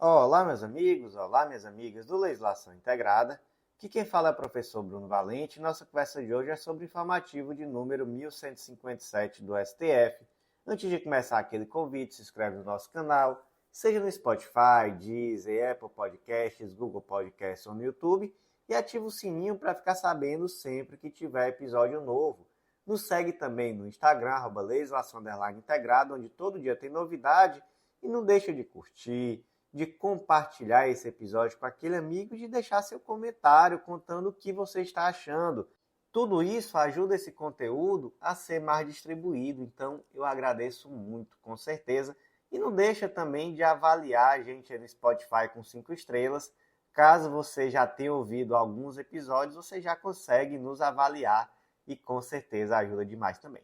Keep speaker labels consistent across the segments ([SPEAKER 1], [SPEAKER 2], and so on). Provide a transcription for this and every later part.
[SPEAKER 1] Olá, meus amigos, olá, minhas amigas do Legislação Integrada. Aqui quem fala é o professor Bruno Valente. Nossa conversa de hoje é sobre o informativo de número 1157 do STF. Antes de começar aquele convite, se inscreve no nosso canal, seja no Spotify, Deezer, Apple Podcasts, Google Podcasts ou no YouTube, e ativa o sininho para ficar sabendo sempre que tiver episódio novo. Nos segue também no Instagram, @legislação_integrada, onde todo dia tem novidade, e não deixa de curtir, de compartilhar esse episódio com aquele amigo e de deixar seu comentário contando o que você está achando. Tudo isso ajuda esse conteúdo a ser mais distribuído, então eu agradeço muito, com certeza. E não deixa também de avaliar a gente no Spotify com 5 estrelas. Caso você já tenha ouvido alguns episódios, você já consegue nos avaliar e com certeza ajuda demais também.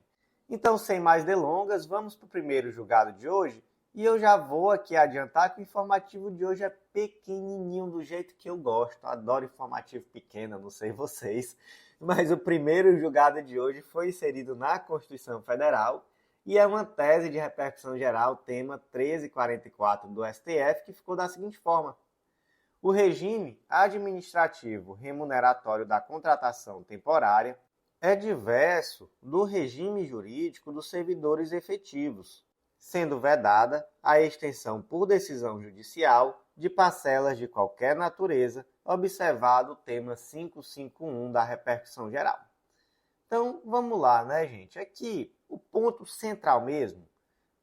[SPEAKER 1] Então, sem mais delongas, vamos para o primeiro julgado de hoje. E eu já vou aqui adiantar que o informativo de hoje é pequenininho, do jeito que eu gosto. Adoro informativo pequeno, não sei vocês. Mas o primeiro julgado de hoje foi inserido na Constituição Federal e é uma tese de repercussão geral, tema 1344 do STF, que ficou da seguinte forma. O regime administrativo remuneratório da contratação temporária é diverso do regime jurídico dos servidores efetivos, sendo vedada a extensão por decisão judicial de parcelas de qualquer natureza, observado o tema 551 da repercussão geral. Então, vamos lá, né, gente? Aqui, o ponto central mesmo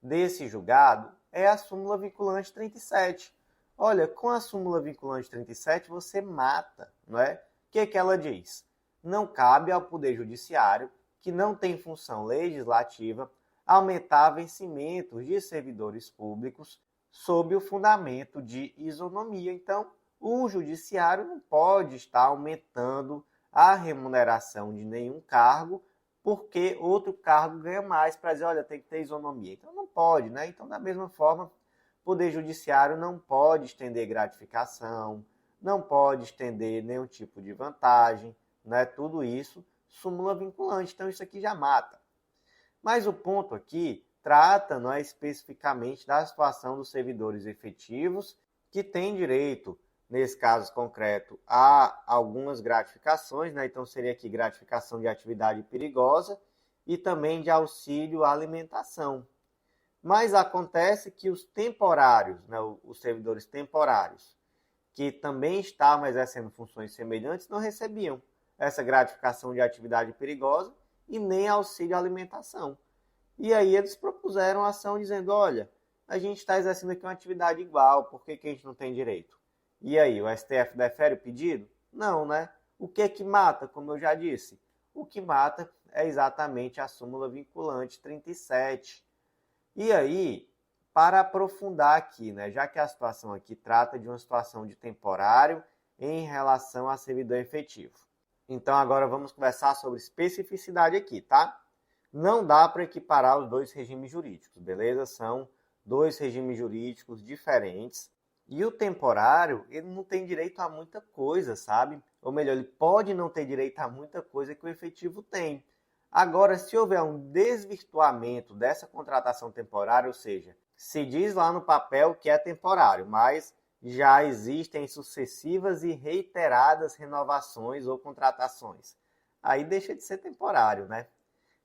[SPEAKER 1] desse julgado é a súmula vinculante 37. Olha, com a súmula vinculante 37, você mata, não é? O que ela diz? Não cabe ao Poder Judiciário, que não tem função legislativa, aumentar vencimentos de servidores públicos sob o fundamento de isonomia. Então, o judiciário não pode estar aumentando a remuneração de nenhum cargo porque outro cargo ganha mais para dizer, olha, tem que ter isonomia. Então, não pode, né? Então, da mesma forma, o Poder Judiciário não pode estender gratificação, não pode estender nenhum tipo de vantagem, né? Tudo isso, súmula vinculante. Então, isso aqui já mata. Mas o ponto aqui trata, não é, especificamente da situação dos servidores efetivos que têm direito, nesse caso concreto, a algumas gratificações, né? Então seria aqui gratificação de atividade perigosa e também de auxílio à alimentação. Mas acontece que os temporários, né, os servidores temporários, que também estavam exercendo funções semelhantes, não recebiam essa gratificação de atividade perigosa e nem auxílio à alimentação. E aí eles propuseram a ação dizendo, olha, a gente está exercendo aqui uma atividade igual, por que a gente não tem direito? E aí, o STF defere o pedido? Não, né? O que é que mata, como eu já disse? O que mata é exatamente a súmula vinculante 37. E aí, para aprofundar aqui, né, já que a situação aqui trata de uma situação de temporário em relação a servidor efetivo. Então, agora vamos conversar sobre especificidade aqui, tá? Não dá para equiparar os dois regimes jurídicos, beleza? São dois regimes jurídicos diferentes. E o temporário, ele não tem direito a muita coisa, sabe? Ou melhor, ele pode não ter direito a muita coisa que o efetivo tem. Agora, se houver um desvirtuamento dessa contratação temporária, ou seja, se diz lá no papel que é temporário, mas já existem sucessivas e reiteradas renovações ou contratações. Aí deixa de ser temporário, né?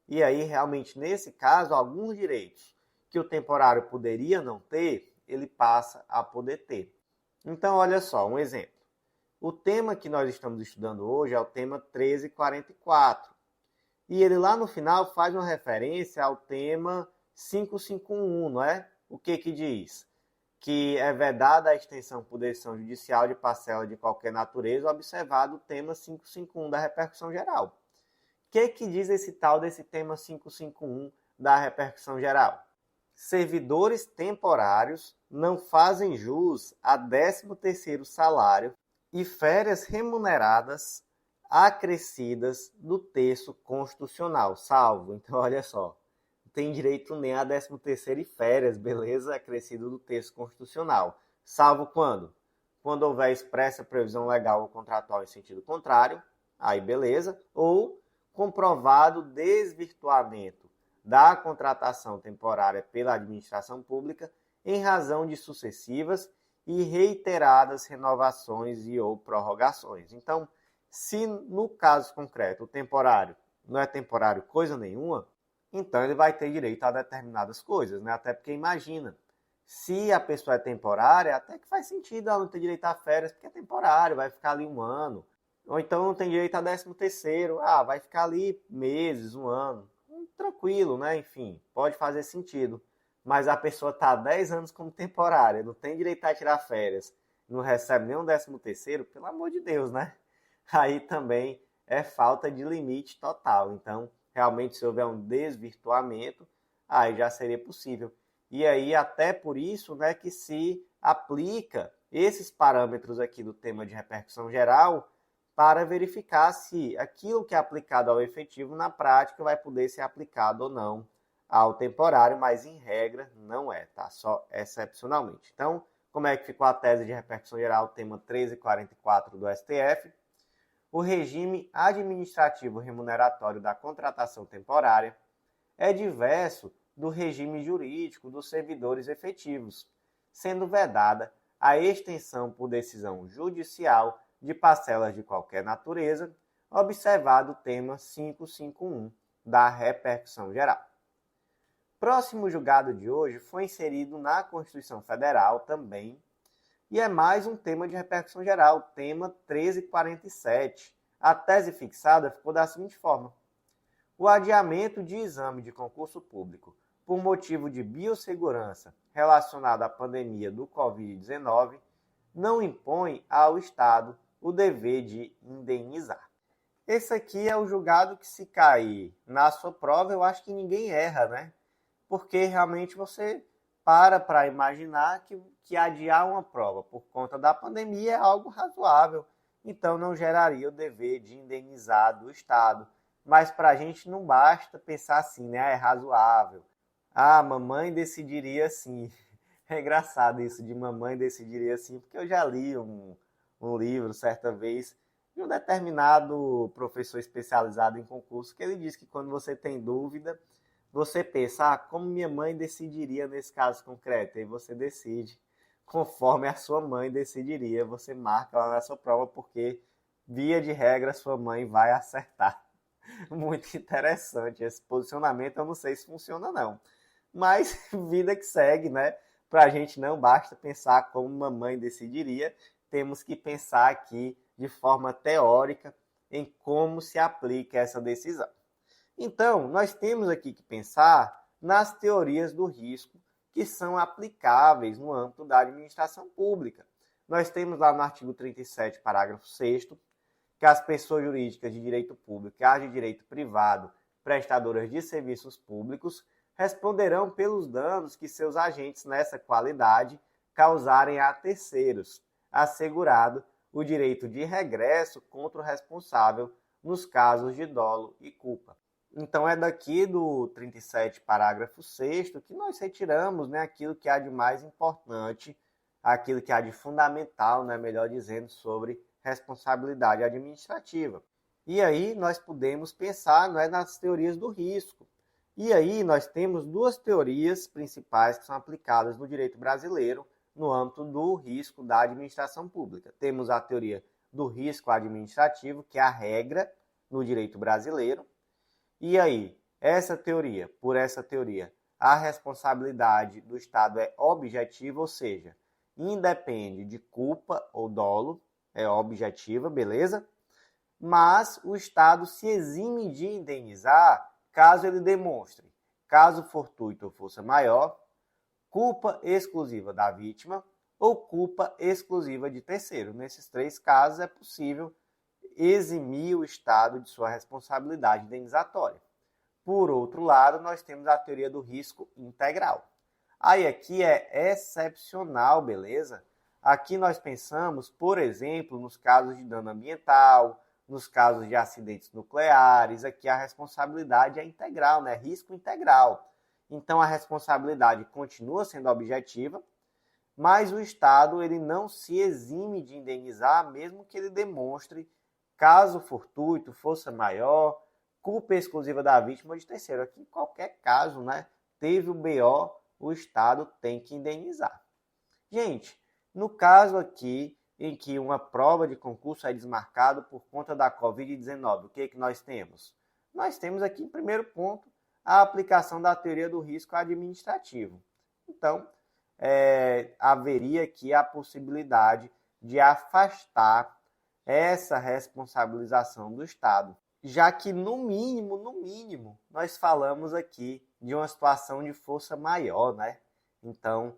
[SPEAKER 1] E aí, realmente, nesse caso, alguns direitos que o temporário poderia não ter, ele passa a poder ter. Então, olha só, um exemplo. O tema que nós estamos estudando hoje é o tema 1344. E ele lá no final faz uma referência ao tema 551, não é? O que diz? Que é vedada a extensão por decisão judicial de parcela de qualquer natureza, observado o tema 551 da repercussão geral. O que diz esse tal desse tema 551 da repercussão geral? Servidores temporários não fazem jus a 13º salário e férias remuneradas acrescidas do terço constitucional, salvo. Então, olha só, não tem direito nem a 13º e férias, beleza? Acrescido do terço constitucional. Salvo quando? Quando houver expressa previsão legal ou contratual em sentido contrário, aí beleza, ou comprovado desvirtuamento da contratação temporária pela administração pública em razão de sucessivas e reiteradas renovações e ou prorrogações. Então, se no caso concreto o temporário não é temporário coisa nenhuma, então ele vai ter direito a determinadas coisas, né? Até porque imagina, se a pessoa é temporária, até que faz sentido ela não ter direito a férias, porque é temporário, vai ficar ali um ano. Ou então não tem direito a 13º, vai ficar ali meses, um ano. Tranquilo, né? Enfim, pode fazer sentido. Mas a pessoa está há 10 anos como temporária, não tem direito a tirar férias, não recebe nem um 13º, pelo amor de Deus, né? Aí também é falta de limite total. Então, realmente, se houver um desvirtuamento, aí já seria possível. E aí, até por isso, né, que se aplica esses parâmetros aqui do tema de repercussão geral para verificar se aquilo que é aplicado ao efetivo na prática vai poder ser aplicado ou não ao temporário, mas em regra não é, tá? Só excepcionalmente. Então, como é que ficou a tese de repercussão geral, tema 1344 do STF? O regime administrativo remuneratório da contratação temporária é diverso do regime jurídico dos servidores efetivos, sendo vedada a extensão por decisão judicial de parcelas de qualquer natureza, observado o tema 551 da repercussão geral. Próximo julgado de hoje foi inserido na Constituição Federal também, e é mais um tema de repercussão geral, tema 1347. A tese fixada ficou da seguinte forma: o adiamento de exame de concurso público por motivo de biossegurança relacionado à pandemia do Covid-19 não impõe ao Estado o dever de indenizar. Esse aqui é o julgado que, se cair na sua prova, eu acho que ninguém erra, né? Porque realmente você para imaginar que adiar uma prova por conta da pandemia é algo razoável, então não geraria o dever de indenizar do Estado. Mas para a gente não basta pensar assim, né? É razoável. Mamãe decidiria assim. É engraçado isso de mamãe decidiria assim, porque eu já li um livro certa vez de um determinado professor especializado em concurso que ele diz que quando você tem dúvida, você pensa, como minha mãe decidiria nesse caso concreto? E você decide conforme a sua mãe decidiria. Você marca lá na sua prova, porque, via de regra, sua mãe vai acertar. Muito interessante esse posicionamento. Eu não sei se funciona, não. Mas vida que segue, né? Para a gente não basta pensar como mamãe decidiria, temos que pensar aqui de forma teórica em como se aplica essa decisão. Então, nós temos aqui que pensar nas teorias do risco que são aplicáveis no âmbito da administração pública. Nós temos lá no artigo 37, parágrafo 6º, que as pessoas jurídicas de direito público e as de direito privado, prestadoras de serviços públicos, responderão pelos danos que seus agentes nessa qualidade causarem a terceiros, assegurado o direito de regresso contra o responsável nos casos de dolo e culpa. Então, é daqui do 37, parágrafo 6º, que nós retiramos, né, aquilo que há de mais importante, aquilo que há de fundamental, né, melhor dizendo, sobre responsabilidade administrativa. E aí nós podemos pensar, né, nas teorias do risco. E aí nós temos duas teorias principais que são aplicadas no direito brasileiro no âmbito do risco da administração pública. Temos a teoria do risco administrativo, que é a regra no direito brasileiro. E aí, por essa teoria, a responsabilidade do Estado é objetiva, ou seja, independe de culpa ou dolo, é objetiva, beleza? Mas o Estado se exime de indenizar caso ele demonstre caso fortuito ou força maior, culpa exclusiva da vítima ou culpa exclusiva de terceiro. Nesses três casos é possível eximir o Estado de sua responsabilidade indenizatória. Por outro lado, nós temos a teoria do risco integral. Aí aqui é excepcional, beleza? Aqui nós pensamos, por exemplo, nos casos de dano ambiental, nos casos de acidentes nucleares, aqui a responsabilidade é integral, né? Risco integral. Então a responsabilidade continua sendo objetiva, mas o Estado ele não se exime de indenizar, mesmo que ele demonstre caso fortuito, força maior, culpa exclusiva da vítima ou de terceiro. Aqui, em qualquer caso, né, teve o BO, o Estado tem que indenizar. Gente, No caso aqui, em que uma prova de concurso é desmarcada por conta da Covid-19, o que é que nós temos? Nós temos aqui, em primeiro ponto, a aplicação da teoria do risco administrativo. Então, haveria aqui a possibilidade de afastar essa responsabilização do Estado, já que, no mínimo, nós falamos aqui de uma situação de força maior, né? Então,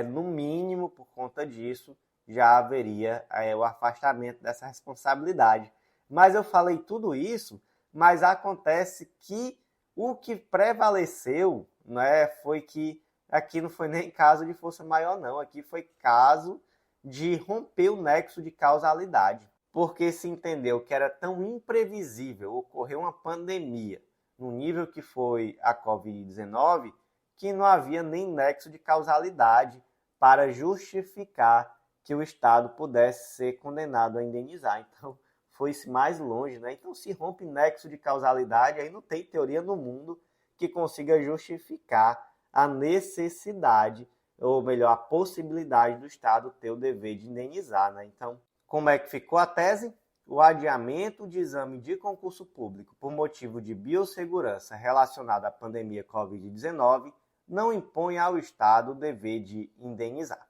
[SPEAKER 1] no mínimo, por conta disso, já haveria o afastamento dessa responsabilidade. Mas eu falei tudo isso, mas acontece que o que prevaleceu, né, foi que aqui não foi nem caso de força maior, não. Aqui foi caso de romper o nexo de causalidade, porque se entendeu que era tão imprevisível ocorrer uma pandemia no nível que foi a Covid-19, que não havia nem nexo de causalidade para justificar que o Estado pudesse ser condenado a indenizar. Então, foi-se mais longe, né? Então, se rompe nexo de causalidade, aí não tem teoria no mundo que consiga justificar a necessidade, ou melhor, a possibilidade do Estado ter o dever de indenizar, né? Então, como é que ficou a tese? O adiamento de exame de concurso público por motivo de biossegurança relacionado à pandemia Covid-19 não impõe ao Estado o dever de indenizar.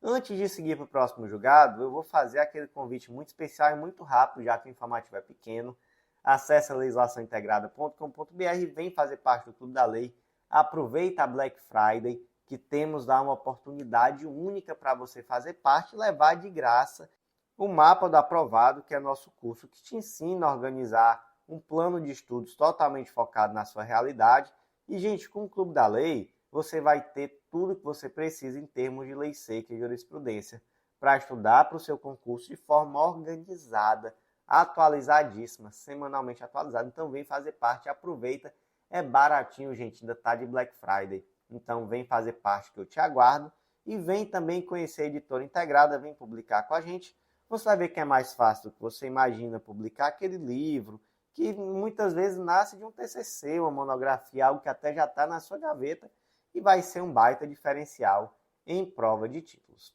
[SPEAKER 1] Antes de seguir para o próximo julgado, eu vou fazer aquele convite muito especial e muito rápido, já que o informativo é pequeno. Acesse a legislaçãointegrada.com.br e vem fazer parte do Clube da Lei. Aproveita a Black Friday, que temos lá uma oportunidade única para você fazer parte e levar de graça o Mapa do Aprovado, que é nosso curso que te ensina a organizar um plano de estudos totalmente focado na sua realidade. E, gente, com o Clube da Lei, você vai ter tudo que você precisa em termos de lei seca e jurisprudência para estudar para o seu concurso de forma organizada, atualizadíssima, semanalmente atualizada. Então, vem fazer parte, aproveita. É baratinho, gente, ainda está de Black Friday. Então, vem fazer parte que eu te aguardo. E vem também conhecer a Editora Integrada, vem publicar com a gente. Você vai ver que é mais fácil do que você imagina publicar aquele livro que muitas vezes nasce de um TCC, uma monografia, algo que até já está na sua gaveta e vai ser um baita diferencial em prova de títulos.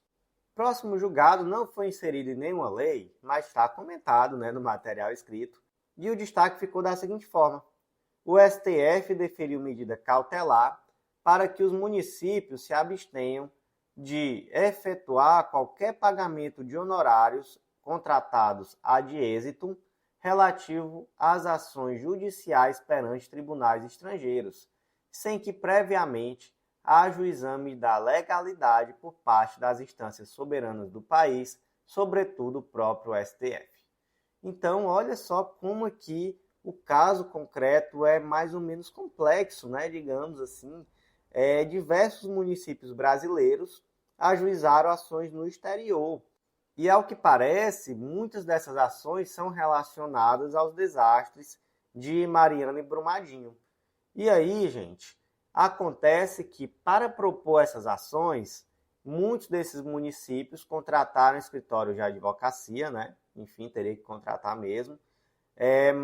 [SPEAKER 1] Próximo julgado não foi inserido em nenhuma lei, mas está comentado, né, no material escrito, e o destaque ficou da seguinte forma: o STF deferiu medida cautelar para que os municípios se abstenham de efetuar qualquer pagamento de honorários contratados ad êxitum relativo às ações judiciais perante tribunais estrangeiros, sem que previamente haja o exame da legalidade por parte das instâncias soberanas do país, sobretudo o próprio STF. Então, olha só como aqui o caso concreto é mais ou menos complexo, né? Digamos assim, diversos municípios brasileiros ajuizaram ações no exterior. E, ao que parece, muitas dessas ações são relacionadas aos desastres de Mariana e Brumadinho. E aí, gente, acontece que, para propor essas ações, muitos desses municípios contrataram escritórios de advocacia, né? Enfim, teria que contratar mesmo,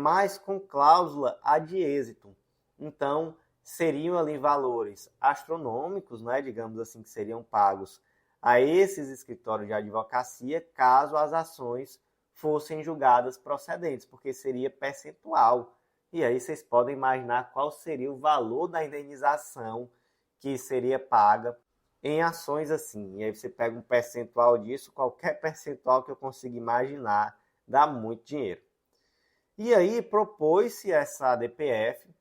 [SPEAKER 1] mas com cláusula ad êxitum. Então, seriam ali valores astronômicos, né, digamos assim, que seriam pagos a esses escritórios de advocacia caso as ações fossem julgadas procedentes, porque seria percentual. E aí vocês podem imaginar qual seria o valor da indenização que seria paga em ações assim. E aí você pega um percentual disso, qualquer percentual que eu consiga imaginar, dá muito dinheiro. E aí propôs-se essa ADPF,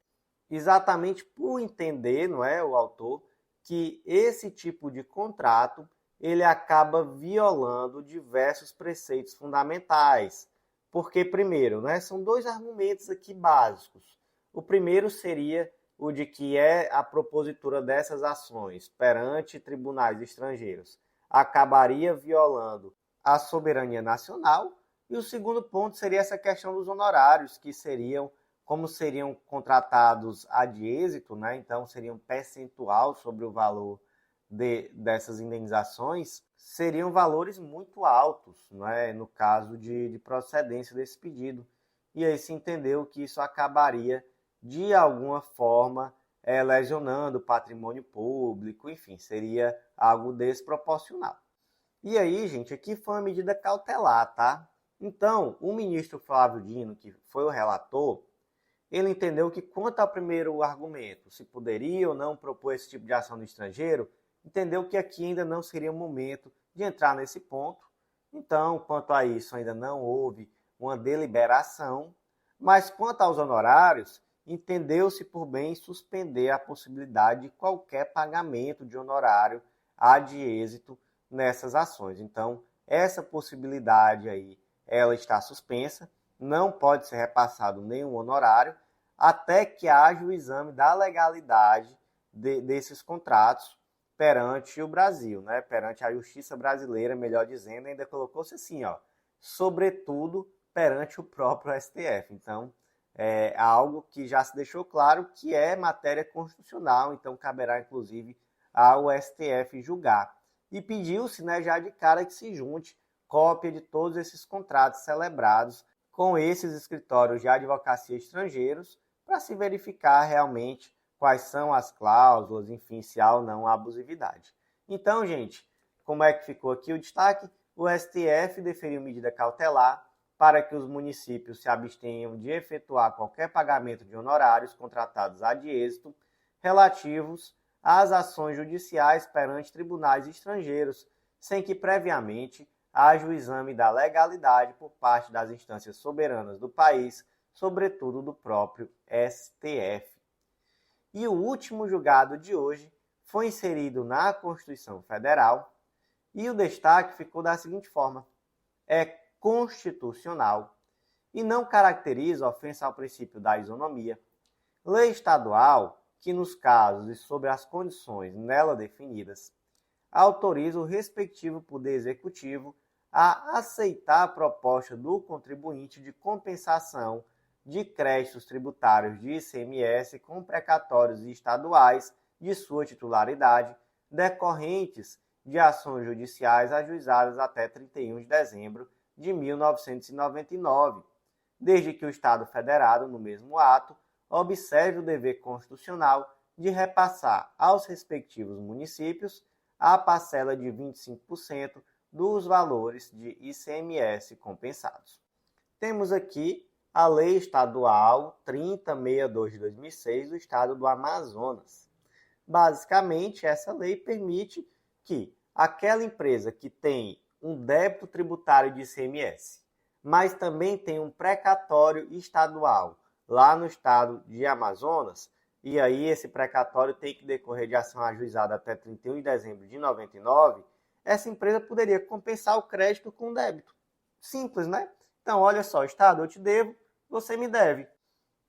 [SPEAKER 1] exatamente por entender, não é, o autor, que esse tipo de contrato ele acaba violando diversos preceitos fundamentais. Porque, primeiro, né, são dois argumentos aqui básicos. O primeiro seria o de que a propositura dessas ações perante tribunais estrangeiros acabaria violando a soberania nacional. E o segundo ponto seria essa questão dos honorários, que seriam, como seriam contratados ad êxito, né? Então seria um percentual sobre o valor dessas indenizações, seriam valores muito altos, né? No caso de procedência desse pedido. E aí se entendeu que isso acabaria, de alguma forma, lesionando o patrimônio público, enfim, seria algo desproporcional. E aí, gente, aqui foi uma medida cautelar, tá? Então, o ministro Flávio Dino, que foi o relator, ele entendeu que, quanto ao primeiro argumento, se poderia ou não propor esse tipo de ação no estrangeiro, entendeu que aqui ainda não seria o momento de entrar nesse ponto. Então, quanto a isso, ainda não houve uma deliberação, mas quanto aos honorários, entendeu-se por bem suspender a possibilidade de qualquer pagamento de honorário ad êxito nessas ações. Então, essa possibilidade aí, ela está suspensa, não pode ser repassado nenhum honorário, até que haja o exame da legalidade desses contratos perante o Brasil, né? Perante a justiça brasileira, melhor dizendo, ainda colocou-se assim, ó, sobretudo perante o próprio STF. Então, é algo que já se deixou claro que é matéria constitucional, então caberá, inclusive, ao STF julgar. E pediu-se, né, já de cara que se junte cópia de todos esses contratos celebrados com esses escritórios de advocacia estrangeiros para se verificar realmente quais são as cláusulas, enfim, se há ou não abusividade. Então, gente, como é que ficou aqui o destaque? O STF deferiu medida cautelar para que os municípios se abstenham de efetuar qualquer pagamento de honorários contratados ad êxito relativos às ações judiciais perante tribunais estrangeiros, sem que previamente haja o exame da legalidade por parte das instâncias soberanas do país, sobretudo do próprio STF. E o último julgado de hoje foi inserido na Constituição Federal e o destaque ficou da seguinte forma: é constitucional e não caracteriza ofensa ao princípio da isonomia. Lei estadual que, nos casos e sob as condições nela definidas, autoriza o respectivo Poder Executivo a aceitar a proposta do contribuinte de compensação de créditos tributários de ICMS com precatórios estaduais de sua titularidade, decorrentes de ações judiciais ajuizadas até 31 de dezembro de 1999, desde que o Estado federado, no mesmo ato, observe o dever constitucional de repassar aos respectivos municípios a parcela de 25% dos valores de ICMS compensados. Temos aqui a Lei Estadual 3062 de 2006 do Estado do Amazonas. Basicamente, essa lei permite que aquela empresa que tem um débito tributário de ICMS, mas também tem um precatório estadual lá no estado de Amazonas, e aí esse precatório tem que decorrer de ação ajuizada até 31 de dezembro de 99, essa empresa poderia compensar o crédito com débito. Simples, né? Então, olha só, Estado, eu te devo, você me deve.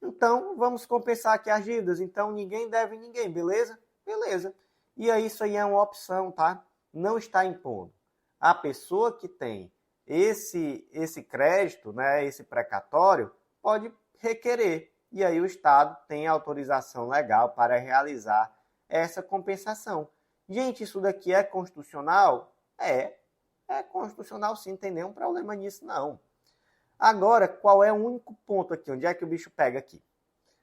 [SPEAKER 1] Então, vamos compensar aqui as dívidas. Então, ninguém deve ninguém, beleza? Beleza. E aí, isso aí é uma opção, tá? Não está impondo. A pessoa que tem esse crédito, né, esse precatório, pode requerer. E aí o Estado tem autorização legal para realizar essa compensação. Gente, isso daqui é constitucional? É constitucional sim, não tem nenhum problema nisso não. Agora, qual é o único ponto aqui? Onde é que o bicho pega aqui?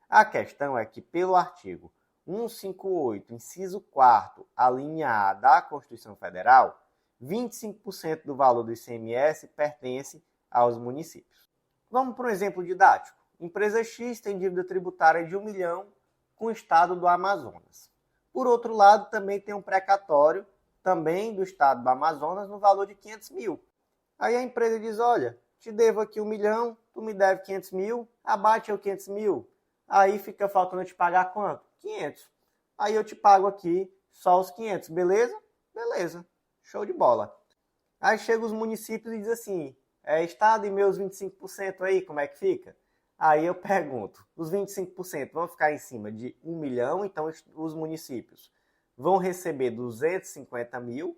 [SPEAKER 1] A questão é que, pelo artigo 158, inciso 4º, a linha A da Constituição Federal, 25% do valor do ICMS pertence aos municípios. Vamos para um exemplo didático. Empresa X tem dívida tributária de 1 milhão com o estado do Amazonas. Por outro lado, também tem um precatório, também do estado do Amazonas, no valor de 500 mil. Aí a empresa diz, olha, te devo aqui 1 milhão, tu me deve 500 mil, abate eu 500 mil. Aí fica faltando te pagar quanto? 500. Aí eu te pago aqui só os 500, beleza? Beleza, show de bola. Aí chega os municípios e diz assim, Estado e meus 25% aí, como é que fica? Aí eu pergunto, os 25% vão ficar em cima de 1 milhão, então os municípios vão receber 250 mil,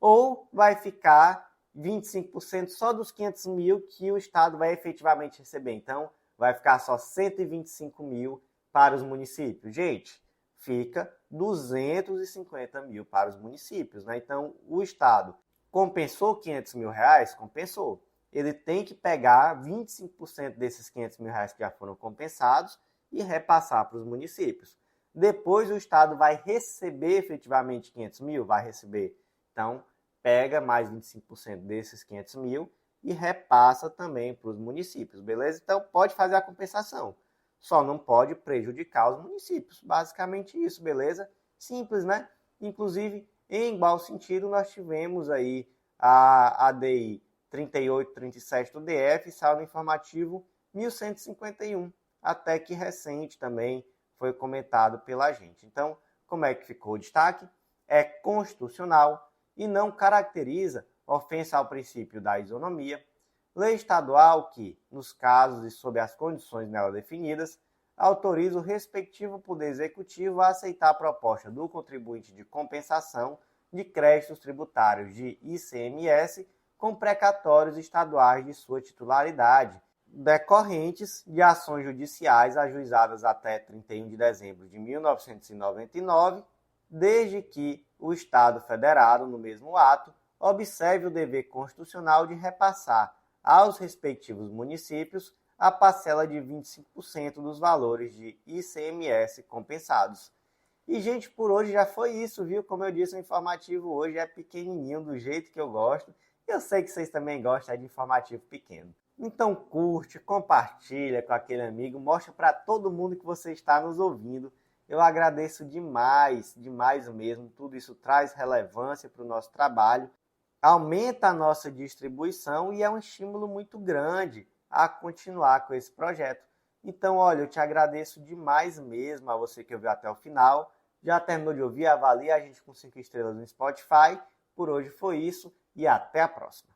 [SPEAKER 1] ou vai ficar 25% só dos 500 mil que o Estado vai efetivamente receber? Então, vai ficar só 125 mil para os municípios. Gente, fica 250 mil para os municípios, né? Então, o Estado compensou 500 mil reais? Compensou. Ele tem que pegar 25% desses 500 mil reais que já foram compensados e repassar para os municípios. Depois o Estado vai receber efetivamente 500 mil? Vai receber. Então, pega mais 25% desses 500 mil e repassa também para os municípios, beleza? Então pode fazer a compensação, só não pode prejudicar os municípios, basicamente isso, beleza? Simples, né? Inclusive, em igual sentido, nós tivemos aí a ADI 3837 do DF, saldo informativo 1151, até que recente também foi comentado pela gente. Então, como é que ficou o destaque? É constitucional e não caracteriza ofensa ao princípio da isonomia. Lei estadual que, nos casos e sob as condições nela definidas, autoriza o respectivo Poder Executivo a aceitar a proposta do contribuinte de compensação de créditos tributários de ICMS com precatórios estaduais de sua titularidade, decorrentes de ações judiciais ajuizadas até 31 de dezembro de 1999, desde que o Estado federado, no mesmo ato, observe o dever constitucional de repassar aos respectivos municípios a parcela de 25% dos valores de ICMS compensados. E, gente, por hoje já foi isso, viu? Como eu disse, o informativo hoje é pequenininho, do jeito que eu gosto. E eu sei que vocês também gostam de informativo pequeno. Então curte, compartilha com aquele amigo, mostra para todo mundo que você está nos ouvindo. Eu agradeço demais, demais mesmo. Tudo isso traz relevância para o nosso trabalho, aumenta a nossa distribuição e é um estímulo muito grande a continuar com esse projeto. Então, olha, eu te agradeço demais mesmo a você que ouviu até o final. Já terminou de ouvir? Avalie a gente com 5 estrelas no Spotify. Por hoje foi isso e até a próxima.